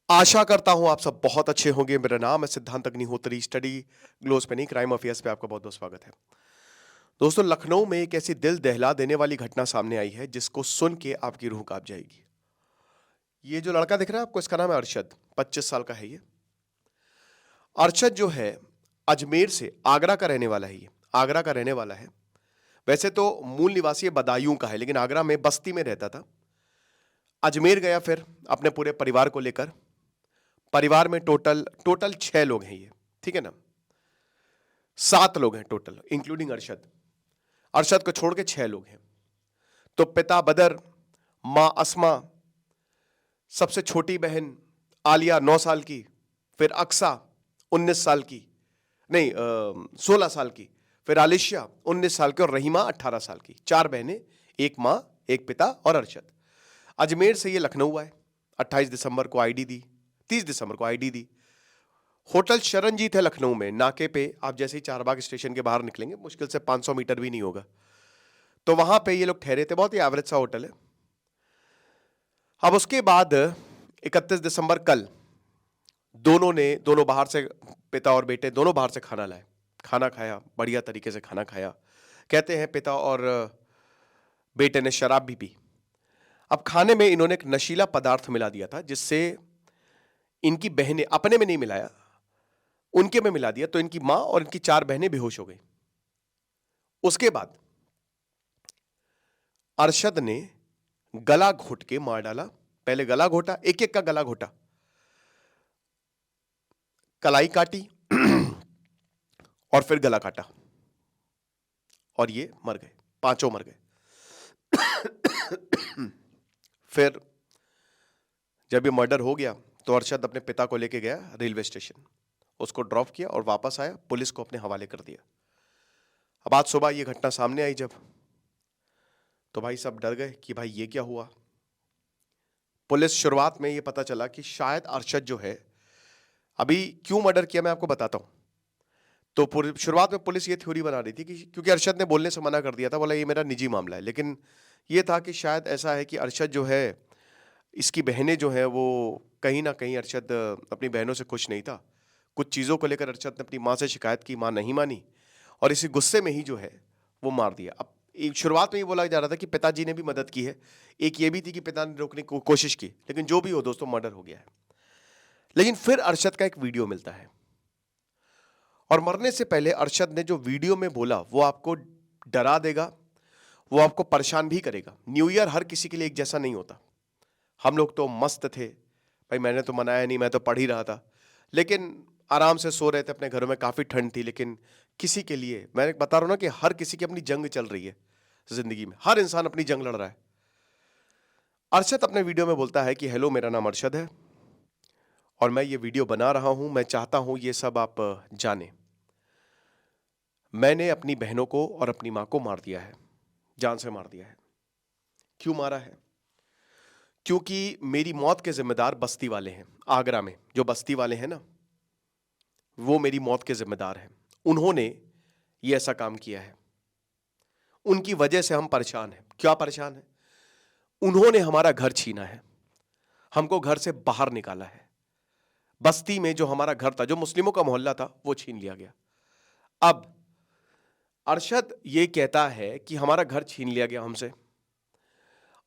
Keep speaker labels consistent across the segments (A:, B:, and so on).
A: आशा करता हूं आप सब बहुत अच्छे होंगे। मेरा नाम है सिद्धांत अग्निहोत्री। स्टडी ग्लोस पे नहीं, क्राइम अफेयर्स पे आपका बहुत बहुत स्वागत है। दोस्तों, लखनऊ में एक ऐसी दिल दहला देने वाली घटना सामने आई है जिसको सुन के आपकी रूह कांप जाएगी। ये जो लड़का दिख रहा है आपको, इसका नाम है अरशद। 25 साल का है ये। अरशद जो है अजमेर से, आगरा का रहने वाला है। ये आगरा का रहने वाला है। वैसे तो मूल निवासी बदायूं का है, लेकिन आगरा में बस्ती में रहता था। अजमेर गया फिर अपने पूरे परिवार को लेकर। परिवार में टोटल टोटल 6 लोग हैं ये, ठीक है ना। 7 लोग हैं टोटल, इंक्लूडिंग अरशद। अरशद को छोड़ के 6 लोग हैं। तो पिता बदर, मां अस्मा, सबसे छोटी बहन आलिया 9 साल की, फिर अक्सा 19 साल की, नहीं 16 साल की, फिर आलिशिया 19 साल की और रहीमा 18 साल की। 4 बहनें, एक मां, एक पिता और अरशद। अजमेर से ये लखनऊ आए। 28 दिसंबर को आईडी दी, 30 दिसंबर को आईडी दी। होटल शरणजीत है लखनऊ में, नाके पे। आप जैसे ही चारबाग स्टेशन के बाहर निकलेंगे, मुश्किल से 500 मीटर भी नहीं होगा, तो वहां पे ये लोग ठहरे थे। बहुत ही एवरेज सा होटल है। अब उसके बाद 31 दिसंबर कल दोनों बाहर से, पिता और बेटे दोनों बाहर से खाना लाए। खाना खाया, बढ़िया तरीके से खाना खाया। कहते हैं पिता और बेटे ने शराब भी पी। अब खाने में इन्होंने एक नशीला पदार्थ मिला दिया था, जिससे इनकी बहनें, अपने में नहीं मिलाया, उनके में मिला दिया, तो इनकी मां और इनकी 4 बहनें बेहोश हो गई। उसके बाद अरशद ने गला घोट के मार डाला। पहले गला घोटा, एक एक का गला घोटा, कलाई काटी और फिर गला काटा, और ये मर गए, पांचों मर गए। फिर जब ये मर्डर हो गया तो अरशद अपने पिता को लेके गया रेलवे स्टेशन, उसको ड्रॉप किया और वापस आया, पुलिस को अपने हवाले कर दिया। अब आज सुबह ये घटना सामने आई जब, तो भाई सब डर गए कि भाई ये क्या हुआ। पुलिस, शुरुआत में ये पता चला कि शायद अरशद जो है, अभी क्यों मर्डर किया मैं आपको बताता हूं। तो शुरुआत में पुलिस ये थ्योरी बना रही थी कि क्योंकि अरशद ने बोलने से मना कर दिया था, बोला ये मेरा निजी मामला है, लेकिन ये था कि शायद ऐसा है कि अरशद जो है, इसकी बहनें जो हैं वो कहीं ना कहीं, अरशद अपनी बहनों से खुश नहीं था। कुछ चीज़ों को लेकर अरशद ने अपनी माँ से शिकायत की, माँ नहीं मानी, और इसी गुस्से में ही जो है वो मार दिया। अब शुरुआत में ये बोला जा रहा था कि पिताजी ने भी मदद की है, एक ये भी थी कि पिता ने रोकने की कोशिश की, लेकिन जो भी हो दोस्तों, मर्डर हो गया है। लेकिन फिर अरशद का एक वीडियो मिलता है, और मरने से पहले अरशद ने जो वीडियो में बोला वो आपको डरा देगा, वो आपको परेशान भी करेगा। न्यू ईयर हर किसी के लिए एक जैसा नहीं होता। हम लोग तो मस्त थे भाई, मैंने तो मनाया नहीं, मैं तो पढ़ ही रहा था, लेकिन आराम से सो रहे थे अपने घरों में, काफी ठंड थी। लेकिन किसी के लिए, मैं बता रहा हूं ना कि हर किसी की अपनी जंग चल रही है जिंदगी में, हर इंसान अपनी जंग लड़ रहा है। अरशद अपने वीडियो में बोलता है कि हेलो, मेरा नाम अरशद है और मैं ये वीडियो बना रहा हूं, मैं चाहता हूं ये सब आप जानें। मैंने अपनी बहनों को और अपनी मां को मार दिया है, जान से मार दिया है। क्यों मारा है? क्योंकि मेरी मौत के जिम्मेदार बस्ती वाले हैं। आगरा में जो बस्ती वाले हैं ना, वो मेरी मौत के जिम्मेदार हैं। उन्होंने ये ऐसा काम किया है, उनकी वजह से हम परेशान हैं। क्या परेशान हैं? उन्होंने हमारा घर छीना है, हमको घर से बाहर निकाला है। बस्ती में जो हमारा घर था, जो मुस्लिमों का मोहल्ला था, वो छीन लिया गया। अब अरशद ये कहता है कि हमारा घर छीन लिया गया हमसे,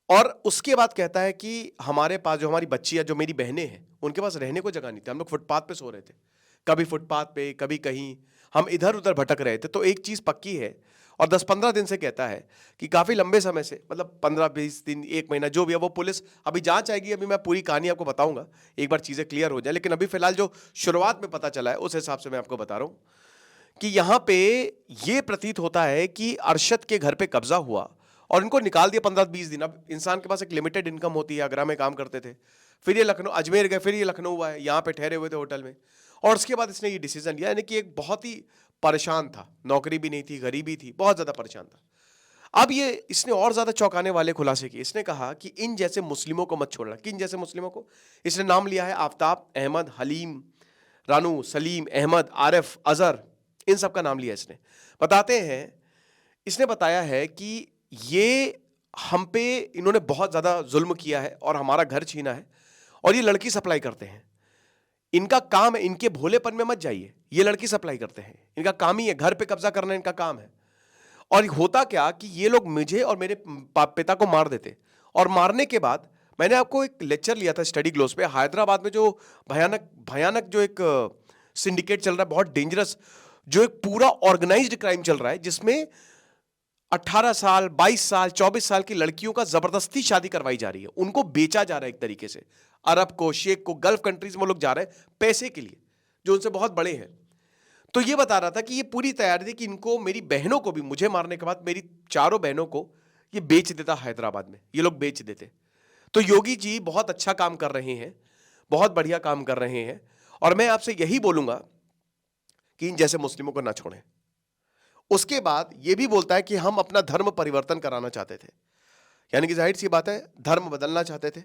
A: और उसके बाद कहता है कि हमारे पास जो हमारी बच्चियां, जो मेरी बहनें हैं, उनके पास रहने को जगह नहीं थी। हम लोग फुटपाथ पे सो रहे थे, कभी फुटपाथ पे, कभी कहीं, हम इधर उधर भटक रहे थे। तो एक चीज पक्की है, और 10-15 दिन से कहता है कि काफी लंबे समय से, मतलब 15-20 दिन, 1 महीना, जो भी है वो पुलिस अभी जांच आएगी, अभी मैं पूरी कहानी आपको बताऊंगा, एक बार चीजें क्लियर हो जाए। लेकिन अभी फिलहाल जो शुरुआत में पता चला है उस हिसाब से मैं आपको बता रहा हूं कि यहां पे ये प्रतीत होता है कि अरशद के घर पे कब्जा हुआ और इनको निकाल दिया 15-20 दिन। अब इंसान के पास एक लिमिटेड इनकम होती है, आगरा में काम करते थे, फिर ये लखनऊ, अजमेर गए, फिर ये लखनऊ आए, यहाँ पे ठहरे हुए थे होटल में, और उसके बाद इसने ये डिसीजन लिया। यानी कि एक बहुत ही परेशान था, नौकरी भी नहीं थी, गरीबी थी, बहुत ज्यादा परेशान था। अब ये इसने और ज्यादा चौंकाने वाले खुलासे किए। इसने कहा कि इन जैसे मुस्लिमों को मत छोड़ना। किन जैसे मुस्लिमों को? इसने नाम लिया है आफ्ताब, अहमद, हलीम, रानू, सलीम, अहमद, आरिफ, अजहर, इन सब का नाम लिया इसने। बताते हैं, इसने बताया है कि ये हम पे इन्होंने बहुत ज्यादा जुल्म किया है और हमारा घर छीना है, और ये लड़की सप्लाई करते हैं। इनका काम है, इनके भोलेपन में मत जाइए। ये लड़की सप्लाई करते हैं, इनका काम ही है, घर पे कब्जा करना इनका काम है। और होता क्या कि ये लोग मुझे और मेरे पिता को मार देते, और मारने के बाद मैंने आपको एक लेक्चर लिया था स्टडी ग्लोस पे, हैदराबाद में जो भयानक भयानक जो एक सिंडिकेट चल रहा है, बहुत डेंजरस, जो एक पूरा ऑर्गेनाइज्ड क्राइम चल रहा है, जिसमें 18 साल 22 साल 24 साल की लड़कियों का जबरदस्ती शादी करवाई जा रही है, उनको बेचा जा रहा है एक तरीके से। अरब को, शेख को, गल्फ कंट्रीज में लोग जा रहे हैं पैसे के लिए, जो उनसे बहुत बड़े हैं। तो ये बता रहा था कि ये पूरी तैयारी थी कि इनको, मेरी बहनों को भी, मुझे मारने के बाद मेरी चारों बहनों को ये बेच देता हैदराबाद में, ये लोग बेच देते। तो योगी जी बहुत अच्छा काम कर रहे हैं, बहुत बढ़िया काम कर रहे हैं, और मैं आपसे यही बोलूंगा कि इन जैसे मुस्लिमों को ना छोड़ें। उसके बाद ये भी बोलता है कि हम अपना धर्म परिवर्तन कराना चाहते थे, यानी कि जाहिर सी बात है धर्म बदलना चाहते थे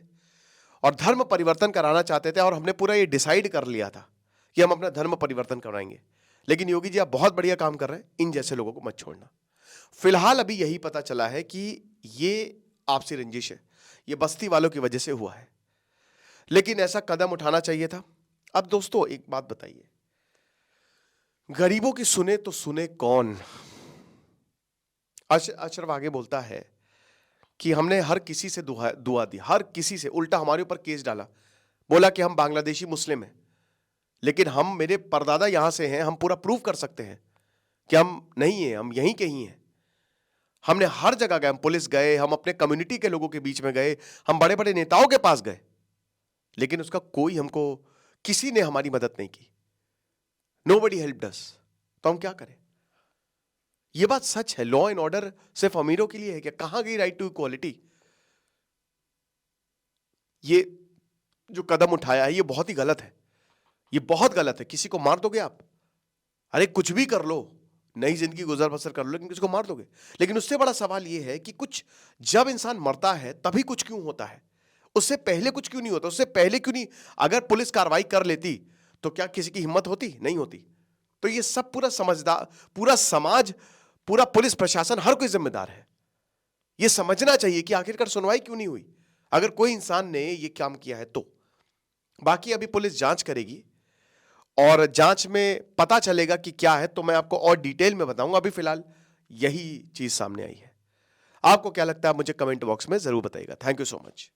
A: और धर्म परिवर्तन कराना चाहते थे, और हमने पूरा ये डिसाइड कर लिया था कि हम अपना धर्म परिवर्तन कराएंगे। लेकिन योगी जी आप बहुत बढ़िया काम कर रहे हैं, इन जैसे लोगों को मत छोड़ना। फिलहाल अभी यही पता चला है कि ये आपसी रंजिश है, ये बस्ती वालों की वजह से हुआ है, लेकिन ऐसा कदम उठाना चाहिए था। अब दोस्तों एक बात बताइए, गरीबों की सुने तो सुने कौन? अशरफ आगे बोलता है कि हमने हर किसी से दुआ दी, हर किसी से, उल्टा हमारे ऊपर केस डाला, बोला कि हम बांग्लादेशी मुस्लिम हैं, लेकिन हम, मेरे परदादा यहां से हैं, हम पूरा प्रूव कर सकते हैं कि हम नहीं हैं, हम यहीं के ही हैं। हमने हर जगह गए, हम पुलिस गए, हम अपने कम्युनिटी के लोगों के बीच में गए, हम बड़े बड़े नेताओं के पास गए, लेकिन उसका कोई, हमको किसी ने हमारी मदद नहीं की। Nobody helped us। तो हम क्या करें? यह बात सच है। लॉ एंड ऑर्डर सिर्फ अमीरों के लिए है क्या? कहां गई राइट टू इक्वालिटी? ये जो कदम उठाया है ये बहुत ही गलत है, ये बहुत गलत है। किसी को मार दोगे आप? अरे कुछ भी कर लो, नई जिंदगी गुजर बसर कर लो, लेकिन किसी को मार दोगे? लेकिन उससे बड़ा सवाल ये है कि कुछ, जब इंसान मरता है तभी कुछ क्यों होता है, उससे पहले कुछ क्यों नहीं होता? उससे पहले क्यों नहीं? अगर पुलिस कार्रवाई कर लेती तो क्या किसी की हिम्मत होती? नहीं होती। तो ये सब पूरा समझदार, पूरा समाज, पूरा पुलिस प्रशासन, हर कोई जिम्मेदार है। ये समझना चाहिए कि आखिरकार सुनवाई क्यों नहीं हुई, अगर कोई इंसान ने ये काम किया है तो। बाकी अभी पुलिस जांच करेगी और जांच में पता चलेगा कि क्या है, तो मैं आपको और डिटेल में बताऊंगा। अभी फिलहाल यही चीज सामने आई है। आपको क्या लगता है मुझे कमेंट बॉक्स में जरूर बताइएगा। Thank you so much.